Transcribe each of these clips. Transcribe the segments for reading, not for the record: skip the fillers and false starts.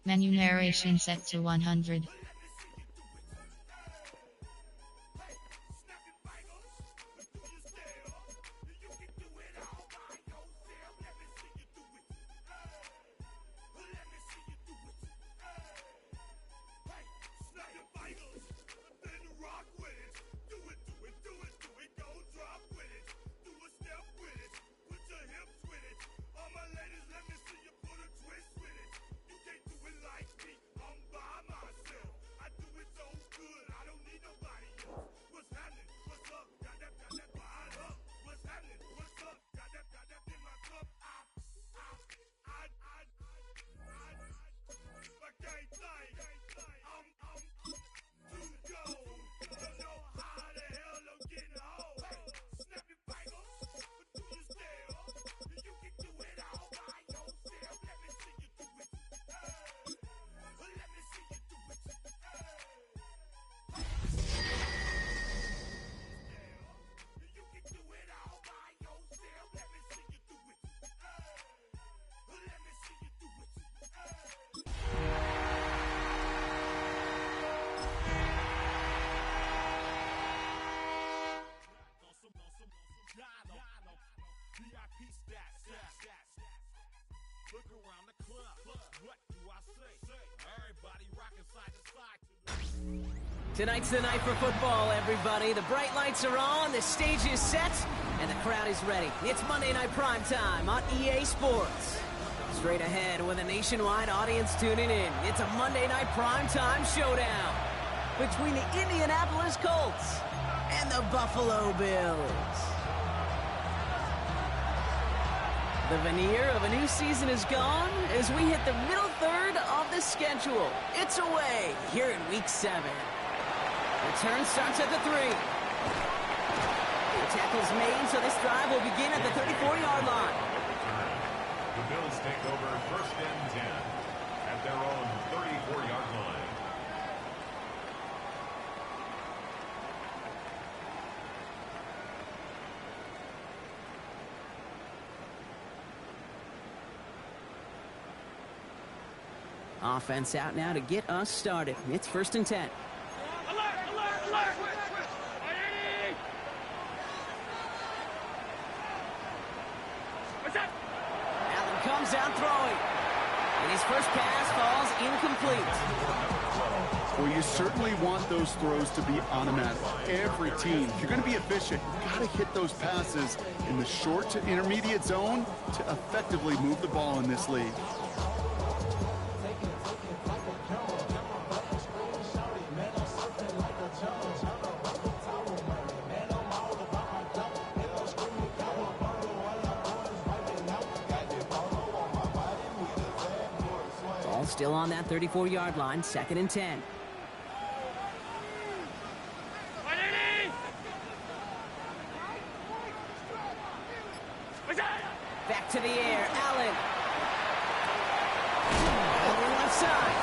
Menu narration set to 100. Tonight's the night for football, everybody. The bright lights are on, the stage is set, and the crowd is ready. It's Monday Night Primetime on EA Sports. Straight ahead with a nationwide audience tuning in, it's a Monday Night Primetime showdown between the Indianapolis Colts and the Buffalo Bills. The veneer of a new season is gone as we hit the middle third of the schedule. It's away here in Week 7. Return starts at the 3. The tackle's made, so this drive will begin at the 34-yard line. The Bills take over first and 10 at their own 34-yard line. Offense out now to get us started. It's first and 10. Allen comes out throwing. And his first pass falls incomplete. Well, you certainly want those throws to be automatic. Every team, if you're going to be efficient, you've got to hit those passes in the short to intermediate zone to effectively move the ball in this league. Still on that 34-yard line, second and 10. Back to the air, Allen. On the left side.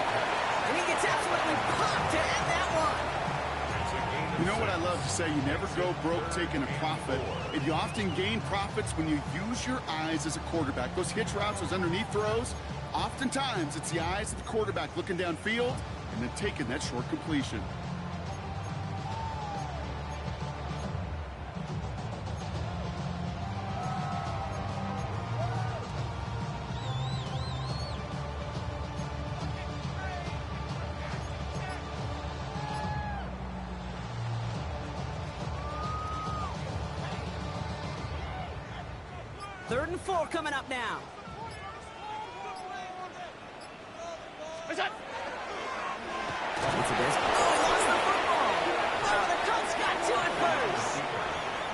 And he gets absolutely popped to end that one. You know what I love to say? You never go broke taking a profit. And you often gain profits when you use your eyes as a quarterback. Those hitch routes, those underneath throws, oftentimes, it's the eyes of the quarterback looking downfield and then taking that short completion. Third and 4 coming up now.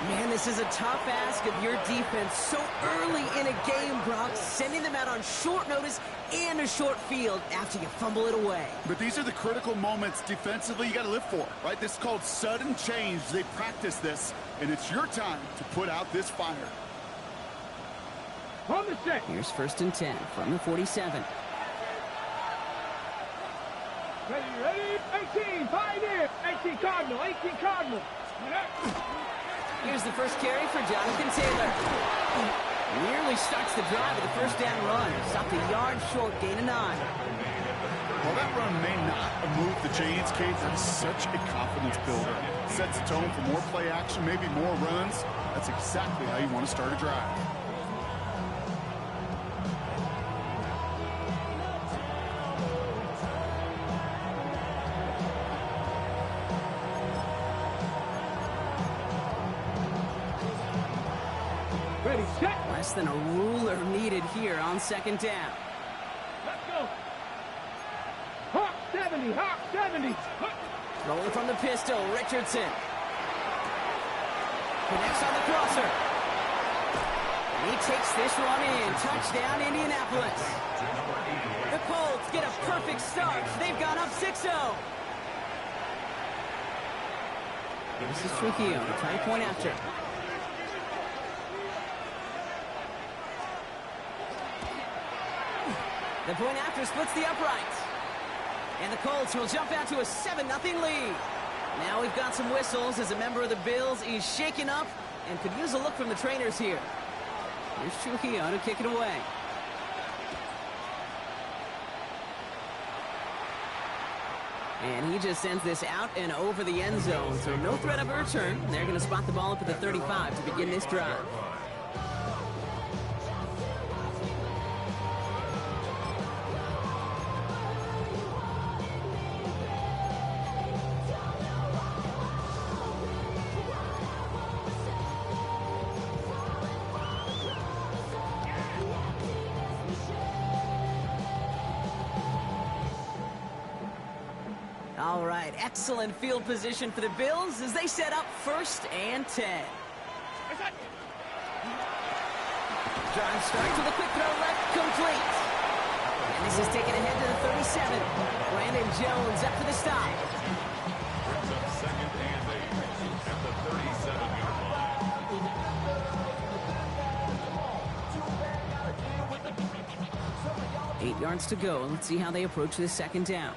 Man, this is a tough ask of your defense so early in a game, Brock, sending them out on short notice and a short field after you fumble it away. But these are the critical moments defensively you got to live for, right? This is called sudden change. They practice this, and it's your time to put out this fire. On the set. Here's first and 10 from the 47. Ready, 18, 5 in. 18 Cardinal, 18 Cardinal. Here's the first carry for Jonathan Taylor. Nearly starts the drive with a first down run. Stopped a yard short, gain of 9. While that run may not have moved the chains, Kate, that's such a confidence builder. Sets the tone for more play action, maybe more runs. That's exactly how you want to start a drive. Ready, set. Less than a ruler needed here on second down. Let's go. Hawk 70, Hawk 70. Rolling from the pistol, Richardson. Connects on the crosser. He takes this one in. Touchdown, Indianapolis. The Colts get a perfect start. They've gone up 6-0. This is Trujillo, trying to point after. The point after splits the uprights. And the Colts will jump out to a 7-0 lead. Now we've got some whistles as a member of the Bills is shaken up and could use a look from the trainers here. Here's Trujillo to kick it away. And he just sends this out and over the end zone. So no threat of a return. They're going to spot the ball up at the 35 to begin this drive. All right, excellent field position for the Bills as they set up 1st and 10. Drive starts with a quick throw left, complete. And this is taken ahead to the 37. Brandon Jones up for the stop. Brings up 2nd and 8 at the 37-yard line. 8 yards to go. Let's see how they approach this 2nd down.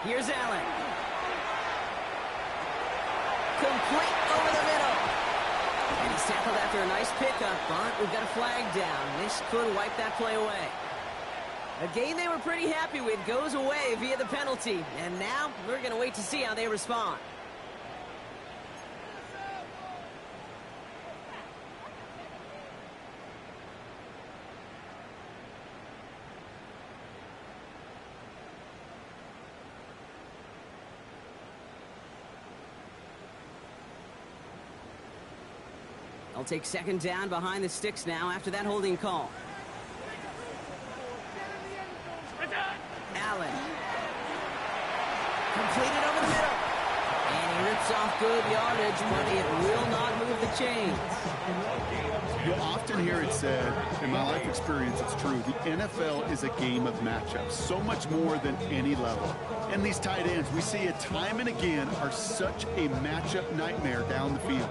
Here's Allen. Complete over the middle. And he's tackled after a nice pickup, but we've got a flag down. This could wipe that play away. A game they were pretty happy with goes away via the penalty. And now we're going to wait to see how they respond. They'll take 2nd down behind the sticks now after that holding call. Allen. Completed over the middle. And he rips off good yardage, but it will not move the chains. You'll often hear it said, in my life experience, it's true, the NFL is a game of matchups, so much more than any level. And these tight ends, we see it time and again, are such a matchup nightmare down the field.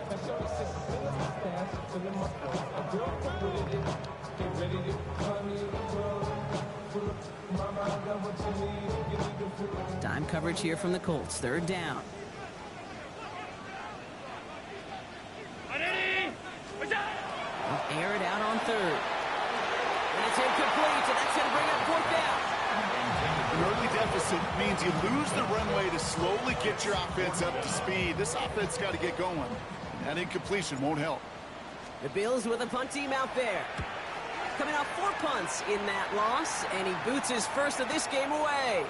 Dime coverage here from the Colts. 3rd down. They'll air it out on 3rd. And it's incomplete, and that's going to bring up 4th down. An early deficit means you lose the runway to slowly get your offense up to speed. This offense got to get going. That incompletion won't help. The Bills with a punt team out there. Coming off 4 punts in that loss, and he boots his first of this game away.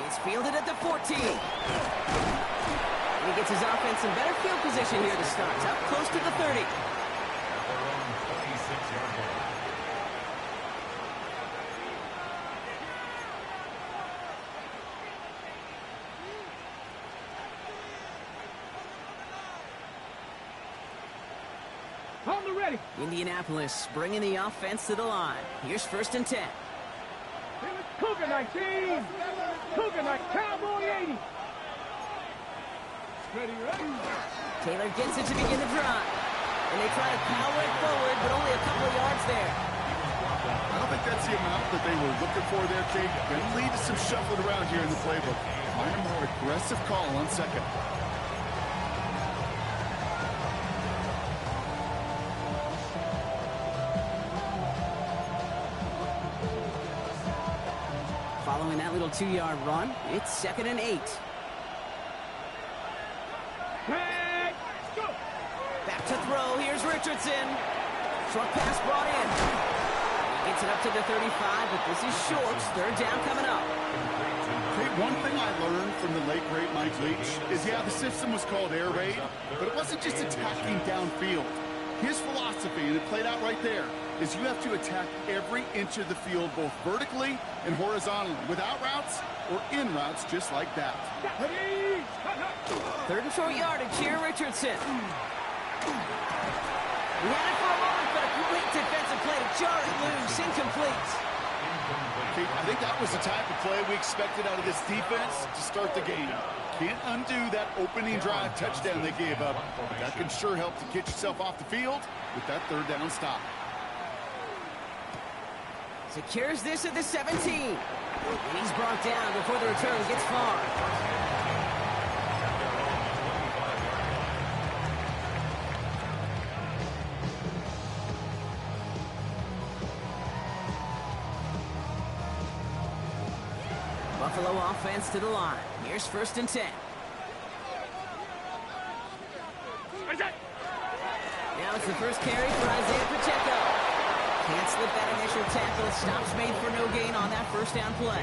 It's fielded at the 14. And he gets his offense in better field position here to start. Up close to the 30. At their own 26-yard line. On the ready. Indianapolis bringing the offense to the line. Here's 1st and 10. Cougar 19. Cougar 19. Cowboy 80. Ready, ready. Taylor gets it to begin the drive. And they try to power it forward, but only a couple of yards there. I don't think that's the amount that they were looking for there, Kate. Going to lead to some shuffling around here in the playbook. Find a more aggressive call on 2nd. little 2-yard run. It's 2nd and 8. Back to throw. Here's Richardson. Short pass brought in. He gets it up to the 35, but this is short. 3rd down coming up. Okay, one thing I learned from the late, great Mike Leach is, yeah, the system was called air raid, but it wasn't just attacking downfield. His philosophy, and it played out right there, is you have to attack every inch of the field, both vertically and horizontally, without routes or in routes just like that. 3rd and short yardage here, Richardson. He had it for a moment, but a complete defensive play to jar it loose. Incomplete. Okay, I think that was the type of play we expected out of this defense to start the game. Can't undo that opening drive touchdown they gave up. But that can sure help to get yourself off the field with that 3rd down stop. Secures this at the 17. And he's brought down before the return gets far. Buffalo offense to the line. Here's 1st and 10. Now it's the first carry for Isaiah Pacheco. Can't slip that initial tackle. Stops made for no gain on that 1st down play.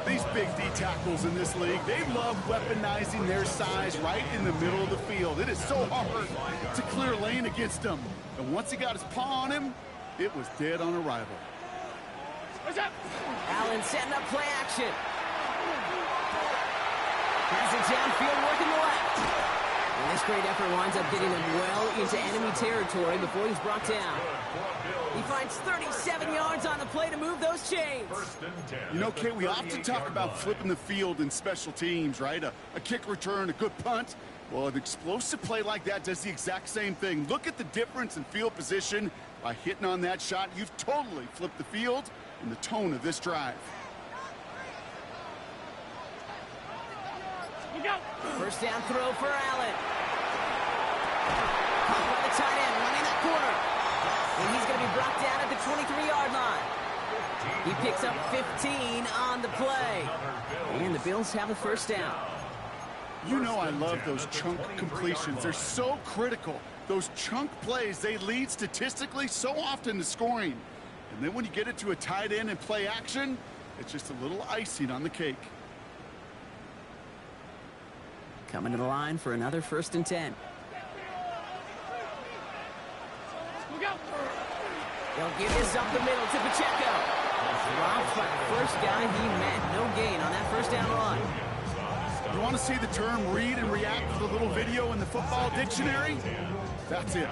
These big D tackles in this league, they love weaponizing their size right in the middle of the field. It is so hard to clear lane against them. And once he got his paw on him, it was dead on arrival. Allen setting up play action. Has it downfield, working the left. And this great effort winds up getting him well into enemy territory before he's brought down. He finds 37 yards on the play to move those chains. You know, Kate, we often talk about flipping the field in special teams, right? A kick return, a good punt. Well, an explosive play like that does the exact same thing. Look at the difference in field position. By hitting on that shot, you've totally flipped the field and the tone of this drive. First down throw for Allen. Caught by the tight end, running that corner. And he's going to be brought down at the 23-yard line. He picks up 15 on the play. And the Bills have a 1st down. You know I love those chunk completions. They're so critical. Those chunk plays, they lead statistically so often to scoring. And then when you get it to a tight end and play action, it's just a little icing on the cake. Coming to the line for another 1st and 10. They'll give this up the middle to Pacheco. Drops by the first guy he met. No gain on that 1st down run. You want to see the term read and react to the little video in the football dictionary? That's it.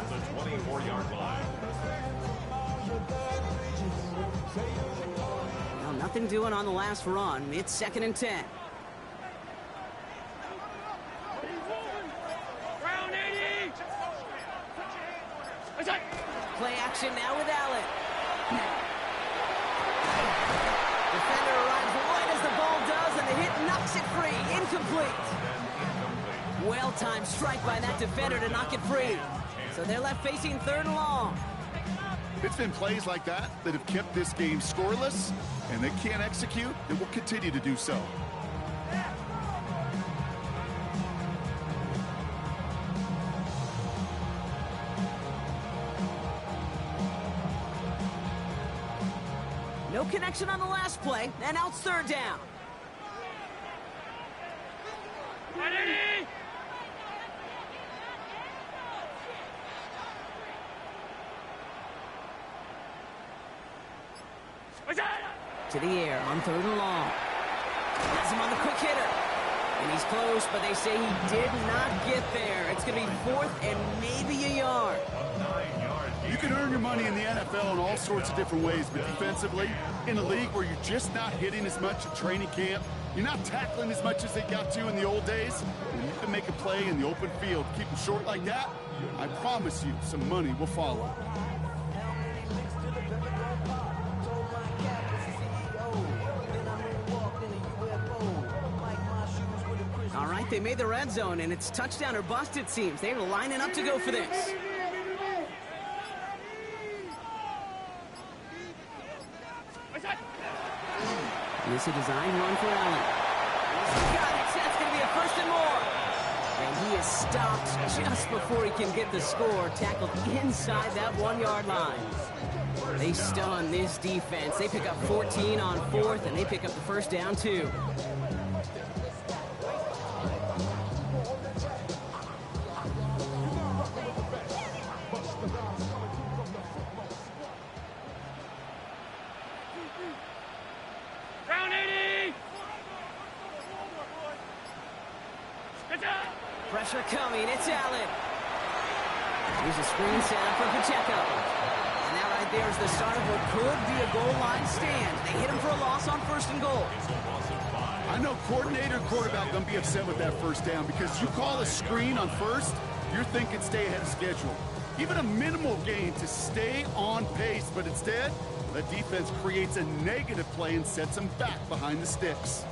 Well, nothing doing on the last run. It's 2nd and 10. Play action now with Allen. Defender arrives right as the ball does, and the hit knocks it free. Incomplete. Well-timed strike by that defender to knock it free. So they're left facing 3rd and long. It's been plays like that that have kept this game scoreless, and they can't execute. They will continue to do so. No connection on the last play, and now it's 3rd down. To the air on 3rd and long. Has him on the quick hitter. And he's close, but they say he did not get there. It's going to be 4th and maybe a yard. You can earn your money in the NFL in all sorts of different ways, but defensively, in a league where you're just not hitting as much at training camp, you're not tackling as much as they got to in the old days, when you can make a play in the open field, keep them short like that, I promise you some money will follow. All right, they made the red zone, and it's touchdown or bust, it seems. They were lining up to go for this. And this is a design run for Allen. He's got it. That's going to be a first and more. And he is stopped just before he can get the score. Tackled inside that 1-yard line. They stun this defense. They pick up 14 on 4th, and they pick up the first down, too. Pressure coming. It's Allen. Here's a screen set up for Pacheco. And that right there is the start of what could be a goal line stand. They hit him for a loss on 1st and goal. I know coordinator and quarterback going to be upset with that first down because you call a screen on 1st, you're thinking stay ahead of schedule. Even a minimal gain to stay on pace, but instead, the defense creates a negative play and sets them back behind the sticks.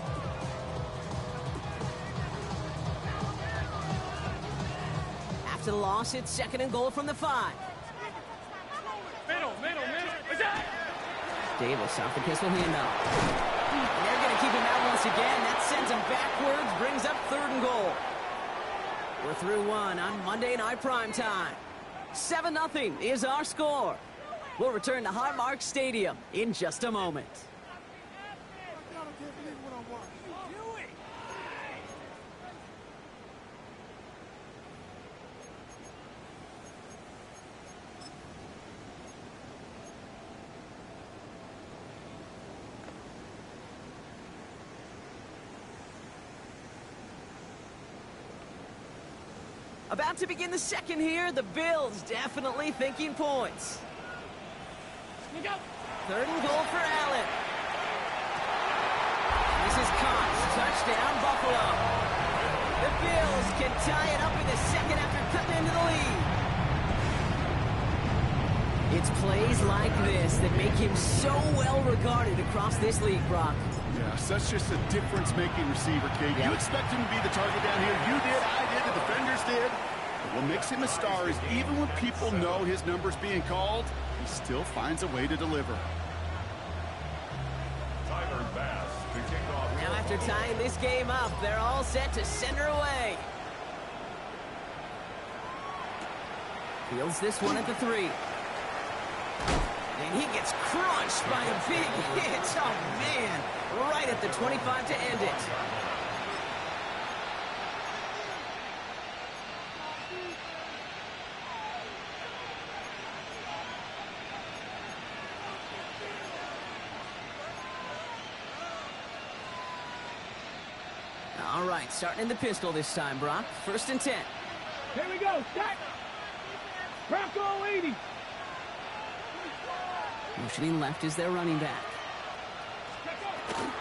After the loss, it's 2nd and goal from the 5. Middle. Davis off the pistol handoff. They're going to keep him out once again. That sends him backwards, brings up 3rd and goal. We're through 1 on Monday Night Primetime. 7-0 is our score. We'll return to Highmark Stadium in just a moment. About to begin the second here. The Bills definitely thinking points. 3rd and goal for Allen. This is Cox. Touchdown, Buffalo. The Bills can tie it up in the second after cutting into the lead. It's plays like this that make him so well regarded across this league, Brock. Yeah, such just a difference-making receiver, Kate. You expect him to be the target down here. You did, I did, the defenders did. But what makes him a star is even when people know his number's being called, he still finds a way to deliver. Tyler Bass to kick off. Now after tying this game up, they're all set to send her away. Fields this one at the 3. And he gets crushed by a big hit. Oh, man. Right at the 25 to end it. All right, starting in the pistol this time, Brock. 1st and 10. Here we go. Stack. Bronco 80. Motioning left is their running back.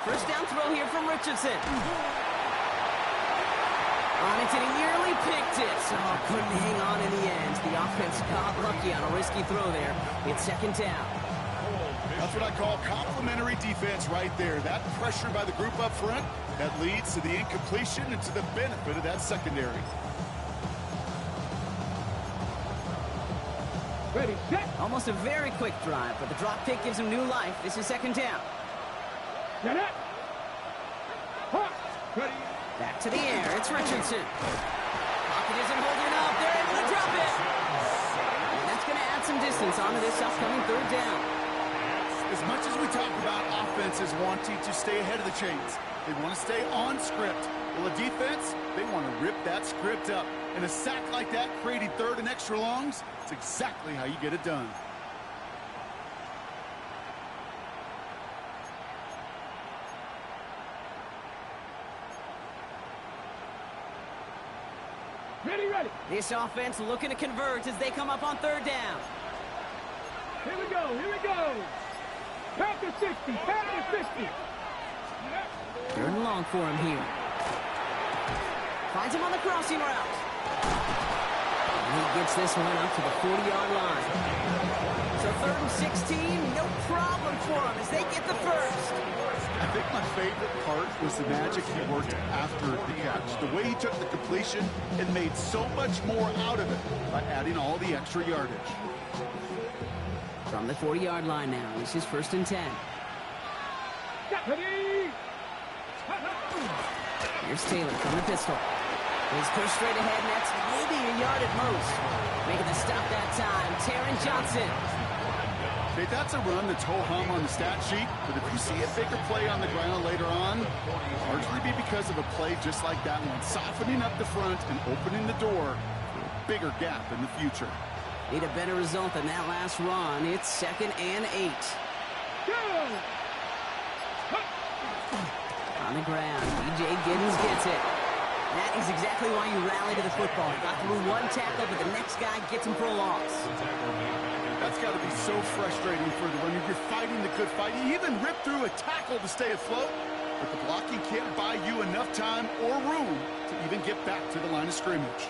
First down throw here from Richardson. On it, and he nearly picked it. Oh, couldn't hang on in the end. The offense got lucky on a risky throw there. It's 2nd down. That's what I call complimentary defense right there. That pressure by the group up front, that leads to the incompletion and to the benefit of that secondary. Ready, set. Almost a very quick drive, but the drop kick gives him new life. This is 2nd down. Set up. Hawk. Ready. Back to the air. It's Richardson. Pocket isn't holding up. They're able to drop it. And that's going to add some distance onto this upcoming 3rd down. As much as we talk about offenses wanting to stay ahead of the chains, they want to stay on script. Well, a defense, they want to rip that script up. And a sack like that, creating 3rd and extra longs, it's exactly how you get it done. Ready. This offense looking to convert as they come up on 3rd down. Here we go. Back to 60. Back to 50. 3rd and long for him here. Finds him on the crossing route. And he gets this one up to the 40-yard line. So 3rd and 16, no problem for him as they get the first. I think my favorite part was the magic he worked after the catch. The way he took the completion and made so much more out of it by adding all the extra yardage. From the 40-yard line now, this is 1st and 10. Ready? Here's Taylor from the pistol. He's pushed straight ahead, and that's maybe a yard at most. Making the stop that time, Taron Johnson. Okay, that's a run that's ho-hum on the stat sheet, but if you see a bigger play on the ground later on, largely be because of a play just like that one, softening up the front and opening the door for a bigger gap in the future. Need a better result than that last run. It's 2nd and 8. Go! On the ground, DJ Giddens gets it. That is exactly why you rally to the football. Got through one tackle, but the next guy gets him for a loss. That's got to be so frustrating for the runner. You're fighting the good fight. You even ripped through a tackle to stay afloat, but the blocking can't buy you enough time or room to even get back to the line of scrimmage.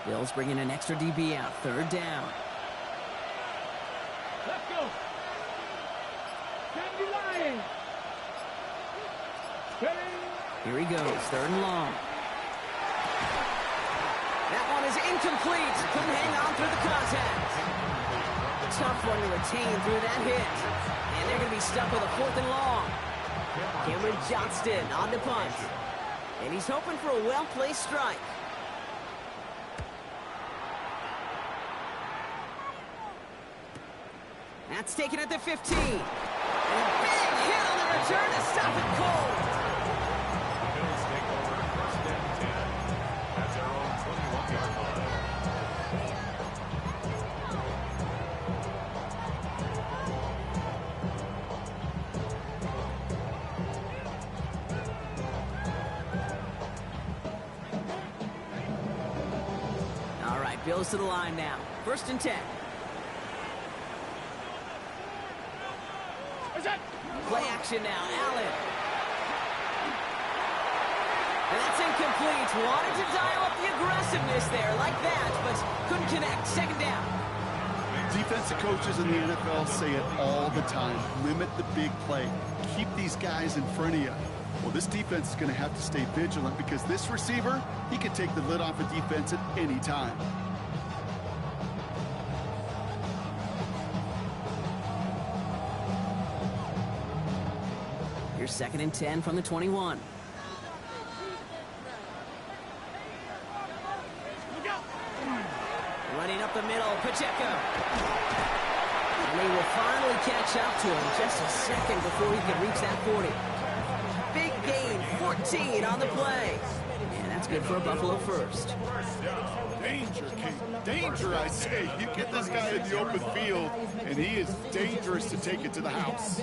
Bills bringing an extra DB out. 3rd down. Let's go. Sandy Lion. Ready? Here he goes. 3rd and long. That one is incomplete. Couldn't hang on through the contact. Tough one to retain through that hit. And they're going to be stuck with a 4th and long. Cameron Johnston on the punt. And he's hoping for a well-placed strike. That's taken at the 15. And a big hit on the return to stop it cold. The Bills take over 1st and 10 at their own 21-yard line. All right, Bills to the line now. 1st and 10. Play action now, Allen. And that's incomplete. Wanted to dial up the aggressiveness there like that, but couldn't connect. 2nd down. Defensive coaches in the NFL say it all the time. Limit the big play. Keep these guys in front of you. Well, this defense is going to have to stay vigilant because this receiver, he can take the lid off a defense at any time. Here's 2nd and 10 from the 21. Running up the middle, Pacheco. And they will finally catch up to him just a second before he can reach that 40. Big gain, 14 on the play. And that's good for a Buffalo first. Danger, King. Danger, I say. You get this guy in the open field, and he is dangerous to take it to the house.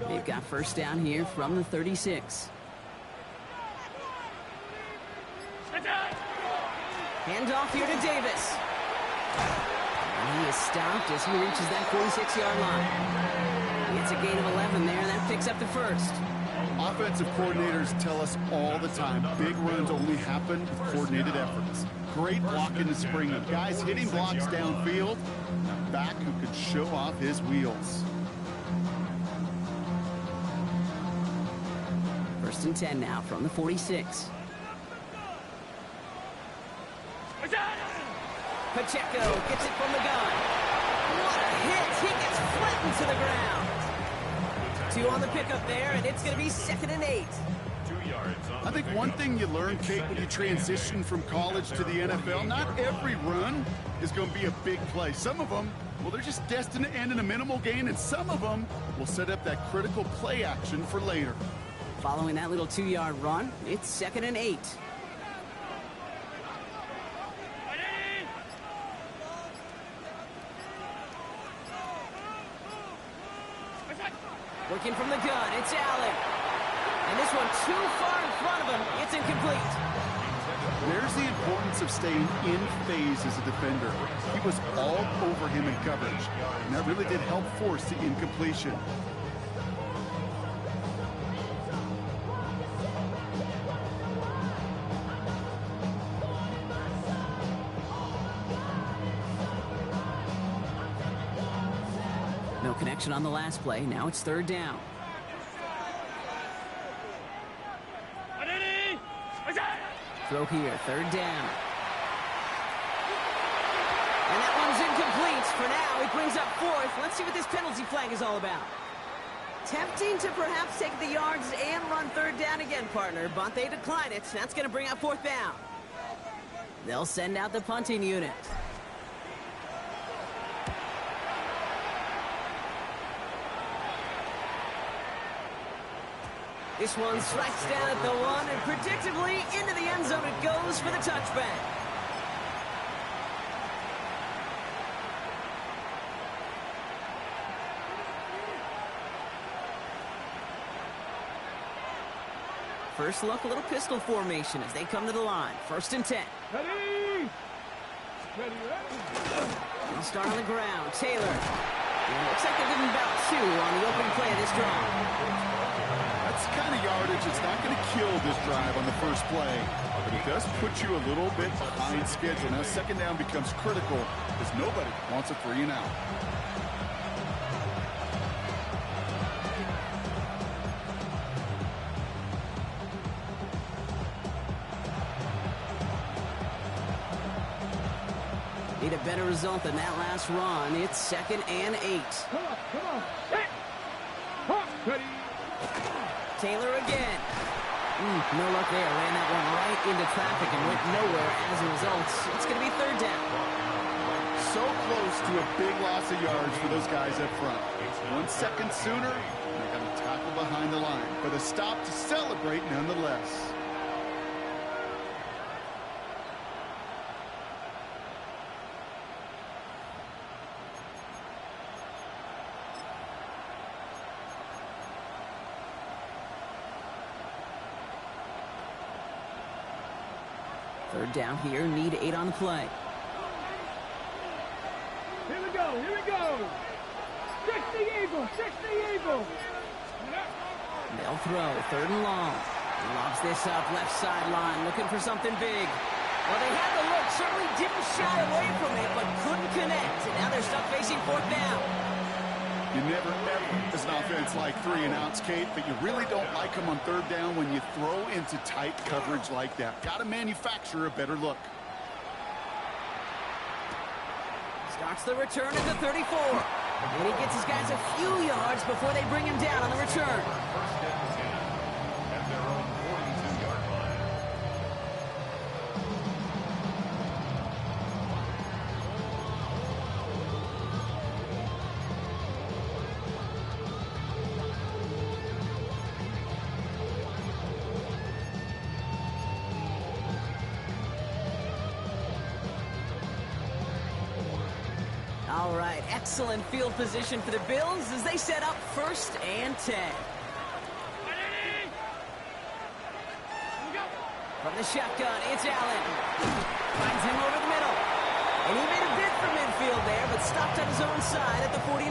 They've got 1st down here from the 36. Handoff here to Davis. And he is stopped as he reaches that 46-yard line. It's a gain of 11 there. That picks up the 1st. Offensive coordinators tell us all the time, big runs only happen with coordinated efforts. Great blocking and springing. Guys hitting blocks downfield. A back who could show off his wheels. 1st and 10 now from the 46. Pacheco gets it from the gun. What a hit! He gets flattened to the ground. 2 on the pickup there, and it's going to be 2nd and 8. 2 yards on I think one thing you learn, Kate, when you transition from college to the NFL, not every run is going to be a big play. Some of them, well, they're just destined to end in a minimal gain, and some of them will set up that critical play action for later. Following that little 2-yard run, it's 2nd and 8. Working from the gun, it's Allen. And this one too far in front of him. It's incomplete. There's the importance of staying in phase as a defender. He was all over him in coverage, and that really did help force the incompletion. action on the last play. Now it's third down. Throw here, third down. And that one's incomplete. For now, it brings up fourth. Let's see what this penalty flag is all about. Tempting to perhaps take the yards and run third down again, partner, but they decline it. That's going to bring up fourth down. They'll send out the punting unit. This one strikes down at the one, and predictably into the end zone it goes for the touchback. First look, a little pistol formation as they come to the line. First and 10. Ready? Ready, ready. They'll start on the ground. Taylor. And it looks like they're giving about 2 on the opening play of this drive. That's the kind of yardage that's not going to kill this drive on the first play, but it does put you a little bit behind schedule. Now second down becomes critical because nobody wants a 3 and out. Need a better result than that last run. It's second and 8. Come on. Set. Hop, ready. Taylor again. No luck there. Ran that one right into traffic and went nowhere as a result. It's going to be third down. So close to a big loss of yards for those guys up front. 1 second sooner, they got to tackle behind the line. But a stop to celebrate nonetheless. Third down here. Need 8 on the play. Here we go. 60 Eagles. They'll throw. Third and long. Lobs this up left sideline. Looking for something big. Well, they had the look. Certainly didn't shy away from it, but couldn't connect. And now they're stuck facing fourth down. You never, ever, as an offense, like 3 and outs, Kate, but you really don't like them on third down when you throw into tight coverage like that. Got to manufacture a better look. Starts the return at the 34. And he gets his guys a few yards before they bring him down on the return. First and 10 at their own 42-yard line. All right, excellent field position for the Bills as they set up first and 10. From the shotgun, it's Allen. Finds him over the middle. And he made a bid for midfield there, but stopped on his own side at the 49.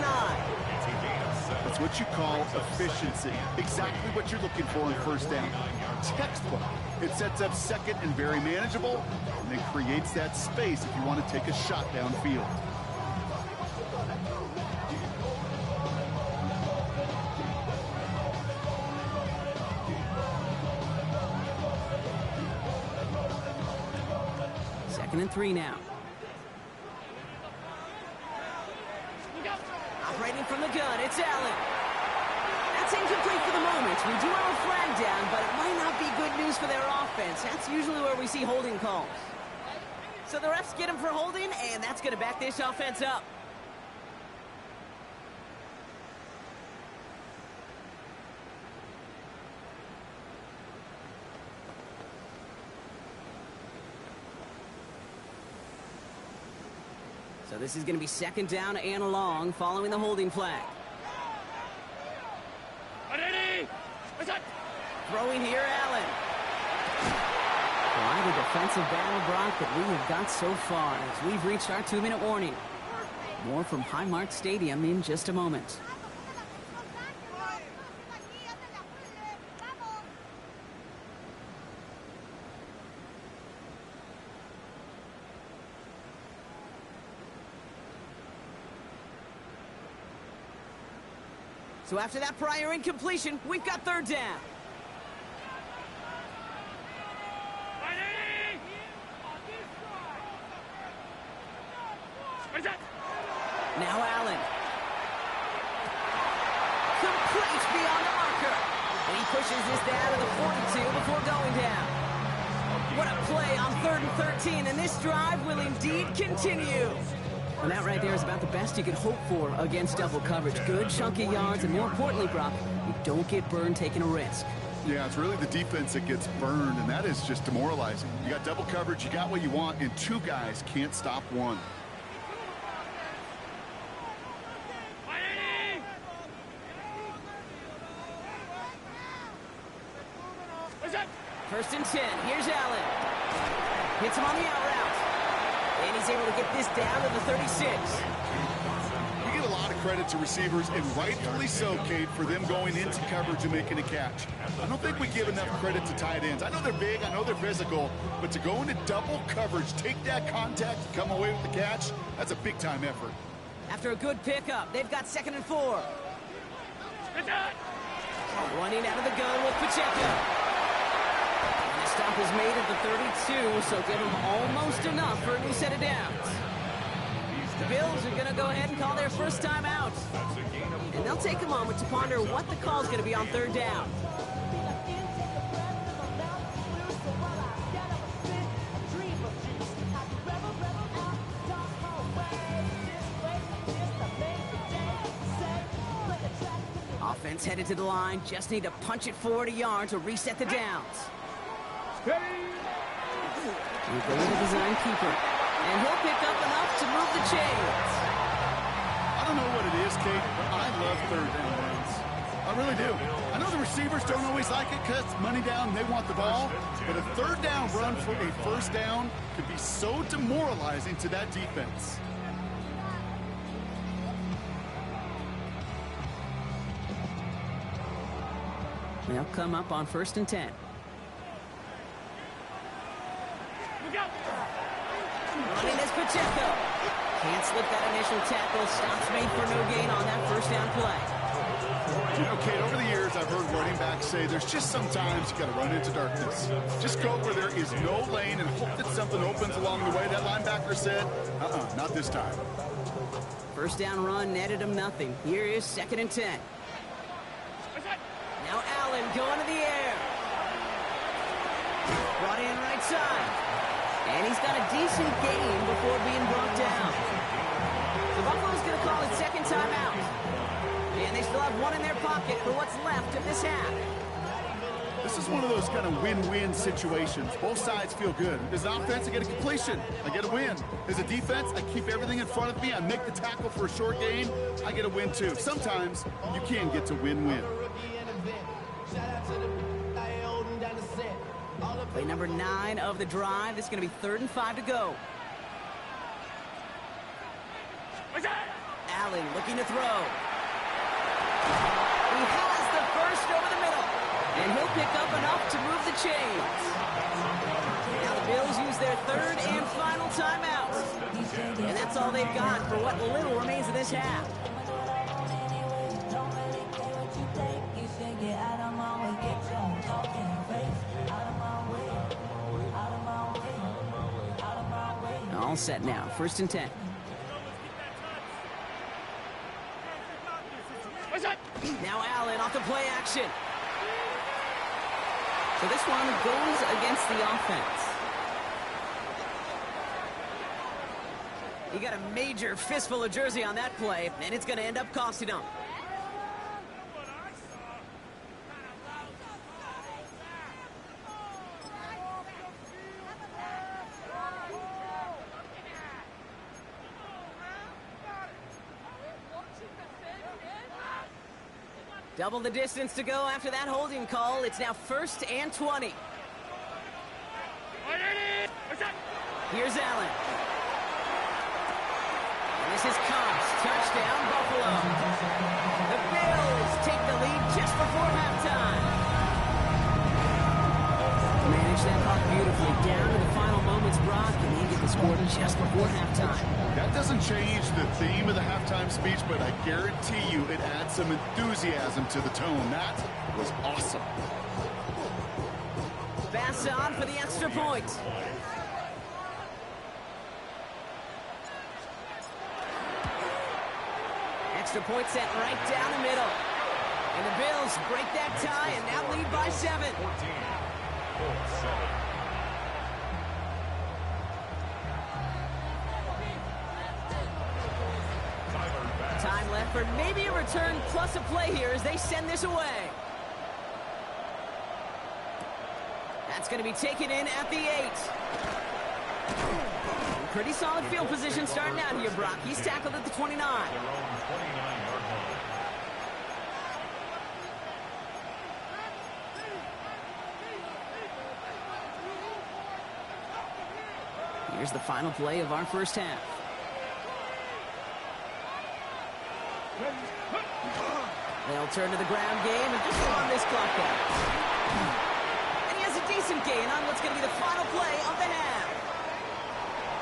That's what you call efficiency. Exactly what you're looking for in first down. Textbook. It sets up second and very manageable, and then creates that space if you want to take a shot downfield. Second and 3 now. Operating from the gun, it's Allen. That's incomplete for the moment. We do have a flag down, but it might not be good news for their offense. That's usually where we see holding calls. So the refs get him for holding, and that's going to back this offense up. So this is going to be second down and long following the holding flag. Throwing here, Allen. Quite a defensive battle, Brock, that we have got so far as we've reached our 2-minute warning. More from Highmark Stadium in just a moment. So after that prior incompletion, we've got third down. Now Allen. Complete beyond the marker. And he pushes this down to the 42 before going down. What a play on 3rd and 13, and this drive will indeed continue. And that right there is about the best you could hope for against double coverage. Good chunky yards, and more importantly, Brock, you don't get burned taking a risk. Yeah, it's really the defense that gets burned, and that is just demoralizing. You got double coverage, you got what you want, and two guys can't stop one. First and 10. Here's Allen. Hits him on the out route. And he's able to get this down to the 36. You get a lot of credit to receivers, and rightfully so, Kate, for them going into coverage and making a catch. I don't think we give enough credit to tight ends. I know they're big, I know they're physical, but to go into double coverage, take that contact, come away with the catch, that's a big-time effort. After a good pickup, they've got 2nd and 4. Running out of the gun with Pacheco. Stop is made at the 32, so give them almost enough for a new set of downs. The Bills are going to go ahead and call their first time out. And they'll take a moment to ponder what the call is going to be on 3rd down. Offense headed to the line, just need to punch it forward a yard to reset the downs. We'll go with the design keeper, and he'll pick up enough to move the chains. I don't know what it is, Kate, but I love 3rd down runs. I really do. I know the receivers don't always like it because money down, they want the ball, but a 3rd down run for a first down can be so demoralizing to that defense. They'll come up on 1st and 10. Running is Pacheco. Can't slip that initial tackle. Stops made for no gain on that first down play. You know, Kate, over the years, I've heard running backs say there's just sometimes you got to run into darkness. Just go where there is no lane and hope that something opens along the way. That linebacker said, not this time. First down run netted him nothing. Here is 2nd and 10. Now Allen going to the air. Brought in right side. And he's got a decent gain before being brought down. So Buffalo's going to call it 2nd timeout. And they still have one in their pocket for what's left of this half. This is one of those kind of win-win situations. Both sides feel good. As an offense, I get a completion. I get a win. As a defense, I keep everything in front of me. I make the tackle for a short gain. I get a win, too. Sometimes you can get to win-win. Play number 9 of the drive. This is going to be 3rd and 5 to go. Allen looking to throw. He has the first over the middle. And he'll pick up enough to move the chains. Now the Bills use their 3rd and final timeout. And that's all they've got for what little remains of this half. All set now. 1st and 10. Now Allen off the play action. So this one goes against the offense. He got a major fistful of jersey on that play, and it's going to end up costing him. Double the distance to go after that holding call. It's now 1st and 20. Here's Allen. And this is Cox. Touchdown, Buffalo. The Bills take the lead just before halftime. Managed that clock beautifully down to the final moments, Brock, and he get the scored just before halftime. That doesn't change the theme of the halftime speech, but I guarantee you it adds some enthusiasm to the tone. That was awesome. Pass on for the extra point. Extra point set right down the middle. And the Bills break that tie and now lead by 7. 14. Colts 7. Time left for maybe a return plus a play here as they send this away. That's going to be taken in at the 8. Pretty solid field position starting out here, Brock. He's tackled at the 29. Their own 29-yard line. Here's the final play of our first half. They'll turn to the ground game and just run this clock out. And he has a decent gain on what's going to be the final play of the half.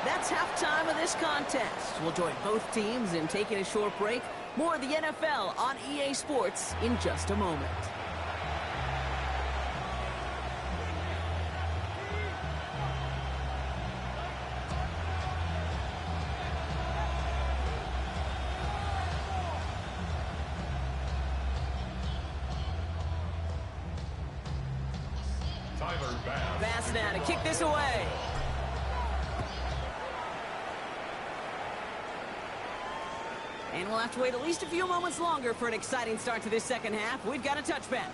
That's halftime of this contest. We'll join both teams in taking a short break. More of the NFL on EA Sports in just a moment. Bass now to kick this away. And we'll have to wait at least a few moments longer for an exciting start to this second half. We've got a touchback.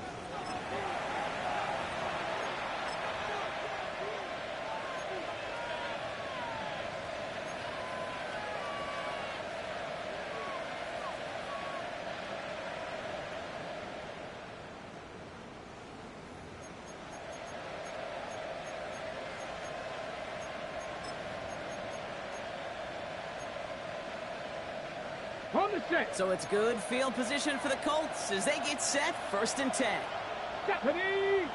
On the set. So it's good field position for the Colts as they get set. 1st and 10. Ready.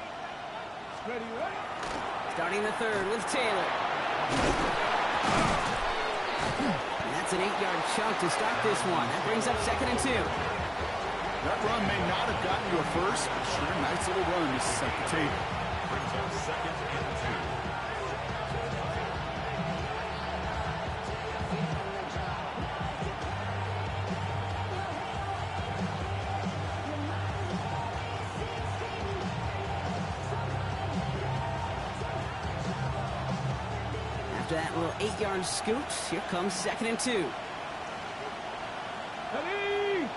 Ready, right. Starting the third with Taylor. And that's an 8-yard chunk to start this one. That brings up 2nd and 2. That run may not have gotten you a first, but sure, nice little run to set the table. Brings up 2nd and 2. That little 8-yard scoot. Here comes 2nd and 2. Ready.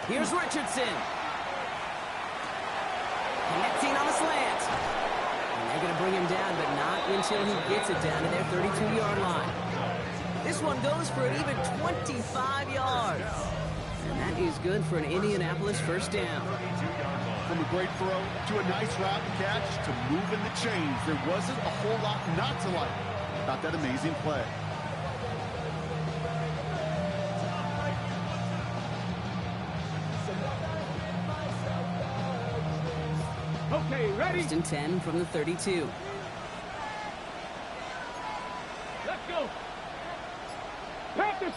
Here's Richardson. Connecting on a slant. And they're going to bring him down, but not until he gets it down to their 32-yard line. This one goes for an even 25 yards. And that is good for an Indianapolis first down. From a great throw to a nice route and catch to moving the chains, there wasn't a whole lot not to like about that amazing play. Okay, ready. 1st and 10 from the 32. Let's go. Panther.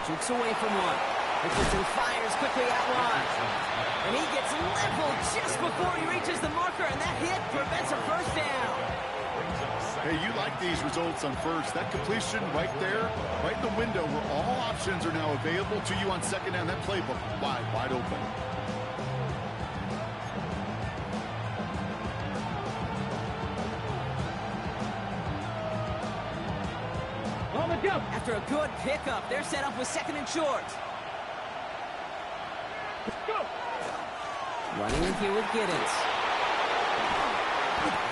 Jukes away from one. Richardson fires quickly out wide. And he gets leveled just before he reaches the marker, and that hit prevents a first down. Hey, you like these results on first. That completion right there, right in the window where all options are now available to you on 2nd down. That playbook wide open. On the jump. After a good pickup, they're set up with 2nd and short. Go. Running in here with Giddens.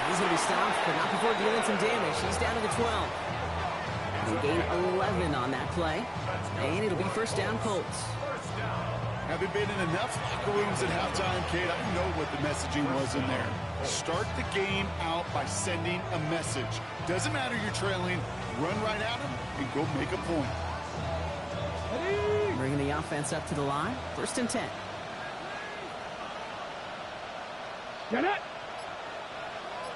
He's going to be stopped, but not before dealing some damage. He's down to the 12. They gain 11 on that play. And it'll be first down Colts. Having been in enough locker rooms at halftime, Kate, I know what the messaging was in there. Start the game out by sending a message. Doesn't matter you're trailing, run right at them and go make a point. Ready. Bringing the offense up to the line. 1st and 10. Get it.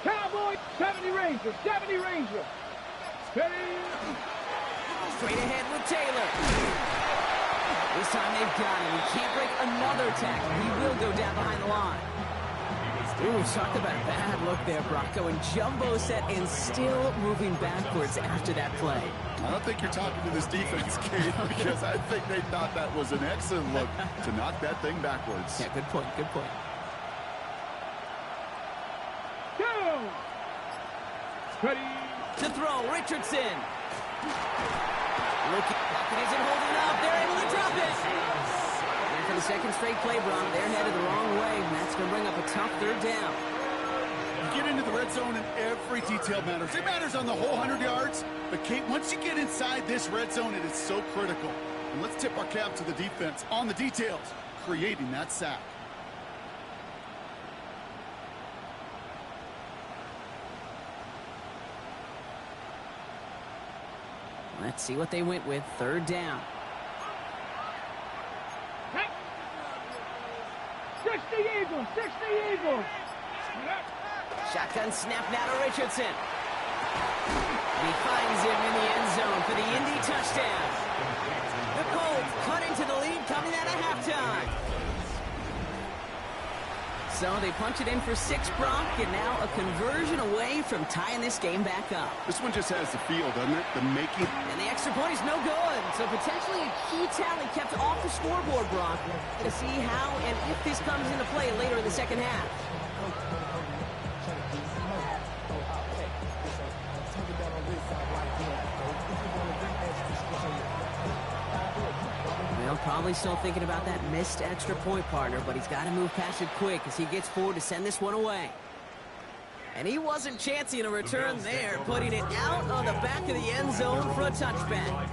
Cowboy, 70 Ranger, 70 Ranger. Ready? Straight ahead with Taylor. This time they've got him. He can't break another tackle. He will go down behind the line. Ooh, talk about a bad look there, Brock. Going jumbo set and still moving backwards after that play. I don't think you're talking to this defense, Kate, because I think they thought that was an excellent look to knock that thing backwards. Yeah, good point, good point. Go! Ready? To throw, Richardson. Pocket isn't holding up. They're able to drop it. And for the second straight play, Brock, they're headed the wrong way. And that's going to bring up a tough third down. You get into the red zone and every detail matters. It matters on the whole 100 yards. But, Kate, once you get inside this red zone, it is so critical. And let's tip our cap to the defense on the details, creating that sack. Let's see what they went with. Third down. Hey. 60 Eagles, 60 Eagles. Shotgun snap now to Richardson. He finds him in the end zone for the Indy touchdown. The Colts cut into the lead coming out of halftime. So they punch it in for 6, Brock, and now a conversion away from tying this game back up. This one just has the feel, doesn't it? The making. And the extra point is no good. So potentially a key tally kept off the scoreboard, Brock, to see how and if this comes into play later in the second half. Well, probably still thinking about that missed extra point, partner, but he's got to move past it quick as he gets forward to send this one away. And he wasn't chancing a return there, putting it out on the back of the end zone for a touchback.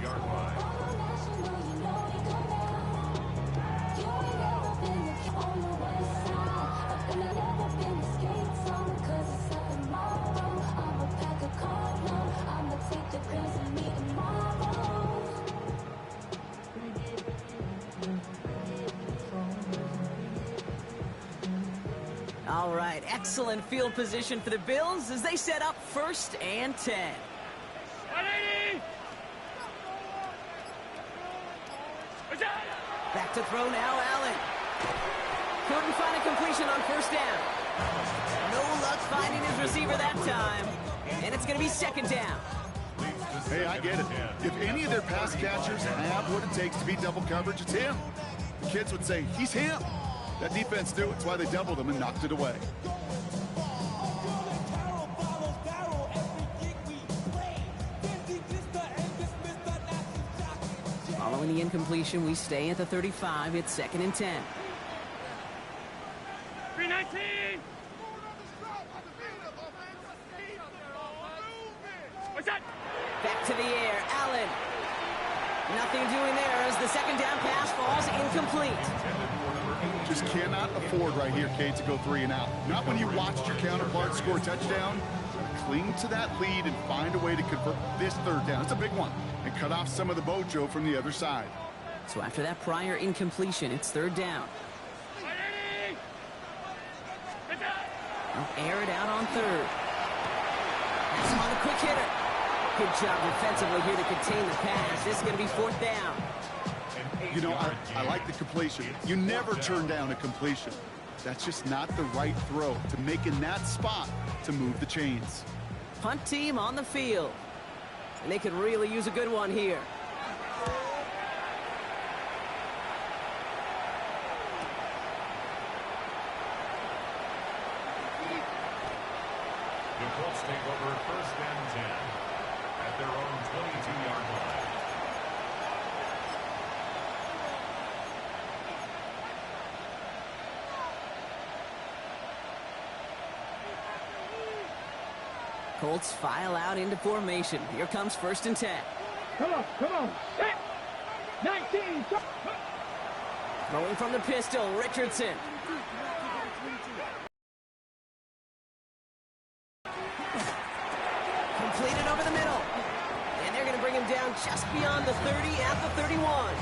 All right, excellent field position for the Bills as they set up 1st and 10. Back to throw now, Allen. Couldn't find a completion on 1st down. No luck finding his receiver that time. And it's going to be 2nd down. Hey, I get it. If any of their pass catchers have what it takes to beat double coverage, it's him. The kids would say, he's him. That defense knew it. That's why they doubled him and knocked it away. Following the incompletion, we stay at the 35. It's 2nd and 10. 319. What's that? Back to the air, Allen. Nothing doing there as the 2nd down pass falls incomplete. Just cannot afford right here, Kate, to go 3 and out. Not when you watched your counterpart score a touchdown. Cling to that lead and find a way to convert this 3rd down. It's a big one. And cut off some of the mojo from the other side. So after that prior incompletion, it's 3rd down. They'll air it out on 3rd. That's on the quick hitter. Good job defensively here to contain the pass. This is going to be 4th down. You know, I like the completion. You never turn down a completion. That's just not the right throw to make in that spot to move the chains. Punt team on the field. And they could really use a good one here. The Colts take over 1st and 10 at their own 22-yard line. Colts file out into formation. Here comes 1st and 10. Come on. Set. 19. Throwing from the pistol, Richardson. Completed over the middle. And they're going to bring him down just beyond the 30 at the 31.